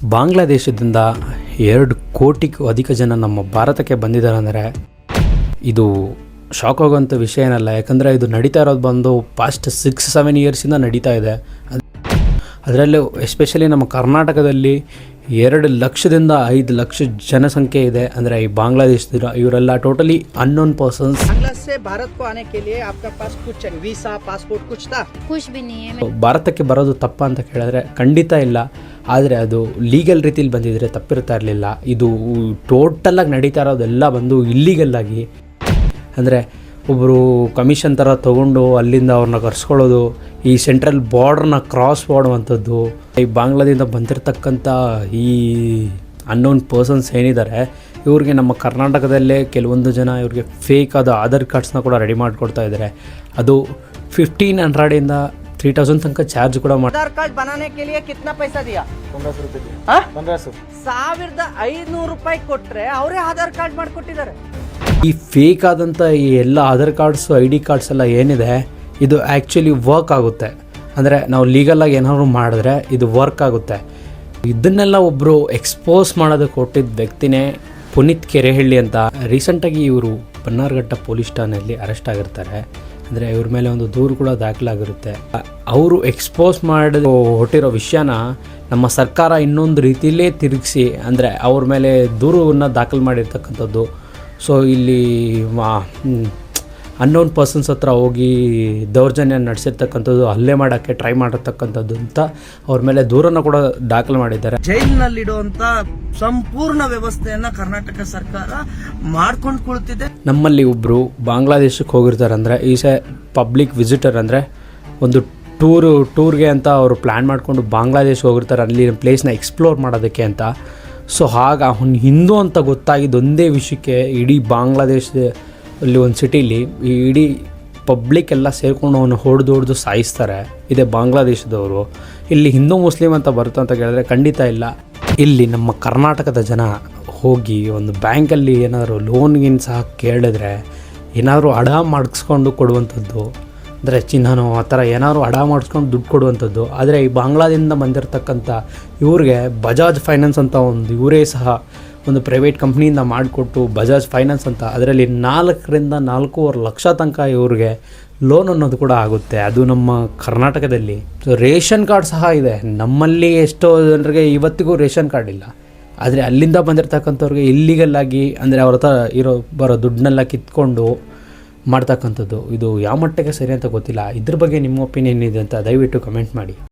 ಬಾಂಗ್ಲಾದೇಶದಿಂದ 2 ಕೋಟಿಗೂ ಅಧಿಕ ಜನ ನಮ್ಮ ಭಾರತಕ್ಕೆ ಬಂದಿದ್ದಾರೆ ಅಂದರೆ ಇದು ಶಾಕ್ ಆಗೋಂಥ ವಿಷಯ ಏನಲ್ಲ. ಯಾಕಂದರೆ ಇದು ನಡೀತಾ ಇರೋದು ಬಂದು ಪಾಸ್ಟ್ 6-7 ಇಯರ್ಸಿಂದ ನಡೀತಾ ಇದೆ. ಅದರಲ್ಲೂ ಎಸ್ಪೆಷಲಿ ನಮ್ಮ ಕರ್ನಾಟಕದಲ್ಲಿ 2 ಲಕ್ಷದಿಂದ 5 ಲಕ್ಷ ಜನಸಂಖ್ಯೆ ಇದೆ. ಅಂದರೆ ಈ ಬಾಂಗ್ಲಾದೇಶದ ಇವರೆಲ್ಲ ಟೋಟಲಿ ಅನ್ನೋನ್ ಪರ್ಸನ್ಸ್. ಭಾರತಕ್ಕೆ ಬರೋದು ತಪ್ಪ ಅಂತ ಕೇಳಿದ್ರೆ ಖಂಡಿತ ಇಲ್ಲ. ಆದರೆ ಅದು ಲೀಗಲ್ ರೀತಿಲಿ ಬಂದಿದ್ರೆ ತಪ್ಪಿರ್ತಾ ಇರಲಿಲ್ಲ. ಇದು ಟೋಟಲಾಗಿ ನಡೀತಾ ಇರೋದೆಲ್ಲ ಬಂದು ಇಲ್ಲೀಗಲ್ಲಾಗಿ, ಅಂದರೆ ಒಬ್ಬರು ಕಮಿಷನ್ ಥರ ತೊಗೊಂಡು ಅಲ್ಲಿಂದ ಅವ್ರನ್ನ ಕರ್ಸ್ಕೊಳ್ಳೋದು, ಈ ಸೆಂಟ್ರಲ್ ಬಾರ್ಡ್ರನ್ನ ಕ್ರಾಸ್ ಮಾಡುವಂಥದ್ದು. ಈ ಬಾಂಗ್ಲಾದಿಂದ ಬಂದಿರತಕ್ಕಂಥ ಈ ಅನ್ನೋನ್ ಪರ್ಸನ್ಸ್ ಏನಿದ್ದಾರೆ ಇವ್ರಿಗೆ ನಮ್ಮ ಕರ್ನಾಟಕದಲ್ಲೇ ಕೆಲವೊಂದು ಜನ ಇವ್ರಿಗೆ ಫೇಕ್ ಆದ ಆಧಾರ್ ಕಾರ್ಡ್ಸ್ನ ಕೂಡ ರೆಡಿ ಮಾಡಿಕೊಡ್ತಾ ಇದ್ದಾರೆ. ಅದು 1500 3000 ತನಕ ಚಾರ್ಜ್ ಕೂಡ ಮಾಡಿ. आधार कार्ड बनाने के लिए कितना पैसा दिया? 1500 रुपये. 1500. 1500 ರೂಪಾಯಿ ಕೊಟ್ರೆ ಅವರೇ ಆಧಾರ್ ಕಾರ್ಡ್ ಮಾಡಿಕೊಟ್ಟಿದ್ದಾರೆ. ಈ ಫೇಕ್ ಆದಂಥ ಈ ಎಲ್ಲ ಆಧಾರ್ ಕಾರ್ಡ್ಸು ID ಕಾರ್ಡ್ಸ್ ಎಲ್ಲ ಏನಿದೆ ಇದು ಆ್ಯಕ್ಚುಲಿ ವರ್ಕ್ ಆಗುತ್ತೆ. ಅಂದರೆ ನಾವು ಲೀಗಲಾಗಿ ಏನಾದ್ರು ಮಾಡಿದ್ರೆ ಇದು ವರ್ಕ್ ಆಗುತ್ತೆ. ಇದನ್ನೆಲ್ಲ ಒಬ್ಬರು ಎಕ್ಸ್ಪೋಸ್ ಮಾಡೋದಕ್ಕೆ ಕೊಟ್ಟಿದ್ದ ವ್ಯಕ್ತಿನೇ ಪುನೀತ್ ಕೆರೆಹಳ್ಳಿ ಅಂತ. ರೀಸೆಂಟಾಗಿ ಇವರು ಬನ್ನಾರ್ಘಟ್ಟ ಪೊಲೀಸ್ ಠಾಣೆಯಲ್ಲಿ ಅರೆಸ್ಟ್ ಆಗಿರ್ತಾರೆ. ಅಂದರೆ ಇವ್ರ ಮೇಲೆ ಒಂದು ದೂರು ಕೂಡ ದಾಖಲಾಗಿರುತ್ತೆ. ಅವರು ಎಕ್ಸ್ಪೋಸ್ ಮಾಡಿ ಹೊಟ್ಟಿರೋ ವಿಷಯನ ನಮ್ಮ ಸರ್ಕಾರ ಇನ್ನೊಂದು ರೀತಿಯಲ್ಲೇ ತಿರುಗಿಸಿ, ಅಂದರೆ ಅವ್ರ ಮೇಲೆ ದೂರನ್ನು ದಾಖಲು ಮಾಡಿರ್ತಕ್ಕಂಥದ್ದು. ಸೊ ಇಲ್ಲಿ ಅನ್ನೋನ್ ಪರ್ಸನ್ಸ್ ಹತ್ರ ಹೋಗಿ ದೌರ್ಜನ್ಯ ನಡೆಸಿರ್ತಕ್ಕಂಥದ್ದು, ಹಲ್ಲೆ ಮಾಡೋಕ್ಕೆ ಟ್ರೈ ಮಾಡಿರ್ತಕ್ಕಂಥದ್ದು ಅಂತ ಅವ್ರ ಮೇಲೆ ದೂರನ್ನು ಕೂಡ ದಾಖಲು ಮಾಡಿದ್ದಾರೆ. ಜೈಲಿನಲ್ಲಿಡುವಂಥ ಸಂಪೂರ್ಣ ವ್ಯವಸ್ಥೆಯನ್ನ ಕರ್ನಾಟಕ ಸರ್ಕಾರ ಮಾಡ್ಕೊಂಡು ಕುಳಿತಿದೆ. ನಮ್ಮಲ್ಲಿ ಒಬ್ಬರು ಬಾಂಗ್ಲಾದೇಶಕ್ಕೆ ಹೋಗಿರ್ತಾರೆ. ಅಂದರೆ ಈಸ್ ಎ ಪಬ್ಲಿಕ್ ವಿಸಿಟರ್, ಅಂದರೆ ಒಂದು ಟೂರ್ಗೆ ಅಂತ ಅವರು ಪ್ಲ್ಯಾನ್ ಮಾಡಿಕೊಂಡು ಬಾಂಗ್ಲಾದೇಶ ಹೋಗಿರ್ತಾರೆ, ಅಲ್ಲಿ ಪ್ಲೇಸ್ನ ಎಕ್ಸ್ಪ್ಲೋರ್ ಮಾಡೋದಕ್ಕೆ ಅಂತ. ಸೊ ಆಗ ಅವ್ನು ಹಿಂದೂ ಅಂತ ಗೊತ್ತಾಗಿದ್ದು ಒಂದೇ ವಿಷಯಕ್ಕೆ ಇಡೀ ಬಾಂಗ್ಲಾದೇಶದಲ್ಲಿ ಒಂದು ಸಿಟಿಲಿ ಈ ಇಡೀ ಪಬ್ಲಿಕ್ ಎಲ್ಲ ಸೇರಿಕೊಂಡು ಅವನು ಹೊಡೆದು ಸಾಯಿಸ್ತಾರೆ. ಇದೇ ಬಾಂಗ್ಲಾದೇಶದವರು. ಇಲ್ಲಿ ಹಿಂದೂ ಮುಸ್ಲಿಂ ಅಂತ ಬರುತ್ತೆ ಅಂತ ಕೇಳಿದ್ರೆ ಖಂಡಿತ ಇಲ್ಲ. ಇಲ್ಲಿ ನಮ್ಮ ಕರ್ನಾಟಕದ ಜನ ಹೋಗಿ ಒಂದು ಬ್ಯಾಂಕಲ್ಲಿ ಏನಾದರೂ ಲೋನ್ಗಿನ್ ಸಹ ಕೇಳಿದ್ರೆ ಏನಾದರೂ ಅಡ ಮಾಡಿಸ್ಕೊಂಡು ಕೊಡುವಂಥದ್ದು, ಅಂದರೆ ಚಿನ್ನನೋ ಆ ಥರ ಏನಾದ್ರು ಅಡ ಮಾಡಿಸ್ಕೊಂಡು ದುಡ್ಡು ಕೊಡುವಂಥದ್ದು. ಆದರೆ ಈ ಬಾಂಗ್ಲಾದಿಂದ ಬಂದಿರತಕ್ಕಂಥ ಇವ್ರಿಗೆ ಬಜಾಜ್ ಫೈನಾನ್ಸ್ ಅಂತ ಒಂದು ಇವರೇ ಸಹ ಒಂದು ಪ್ರೈವೇಟ್ ಕಂಪ್ನಿಯಿಂದ ಮಾಡಿಕೊಟ್ಟು ಬಜಾಜ್ ಫೈನಾನ್ಸ್ ಅಂತ, ಅದರಲ್ಲಿ 4ರಿಂದ 4.5 ಲಕ್ಷ ತನಕ ಇವ್ರಿಗೆ ಲೋನ್ ಅನ್ನೋದು ಕೂಡ ಆಗುತ್ತೆ. ಅದು ನಮ್ಮ ಕರ್ನಾಟಕದಲ್ಲಿ. ಸೊ ರೇಷನ್ ಕಾರ್ಡ್ ಸಹ ಇದೆ. ನಮ್ಮಲ್ಲಿ ಎಷ್ಟೋ ಜನರಿಗೆ ಇವತ್ತಿಗೂ ರೇಷನ್ ಕಾರ್ಡ್ ಇಲ್ಲ. ಆದರೆ ಅಲ್ಲಿಂದ ಬಂದಿರತಕ್ಕಂಥವ್ರಿಗೆ ಇಲ್ಲಿಗಲ್ಲಾಗಿ, ಅಂದರೆ ಅವ್ರ ಹತ್ರ ಬರೋ ದುಡ್ಡನ್ನೆಲ್ಲ ಕಿತ್ಕೊಂಡು ಮಾಡ್ತಕ್ಕಂಥದ್ದು. ಇದು ಯಾವ ಮಟ್ಟಿಗೆ ಸರಿ ಅಂತ ಗೊತ್ತಿಲ್ಲ. ಇದ್ರ ಬಗ್ಗೆ ನಿಮ್ಮ ಒಪಿನಿಯನ್ ಇದೆ ಅಂತ ದಯವಿಟ್ಟು ಕಮೆಂಟ್ ಮಾಡಿ.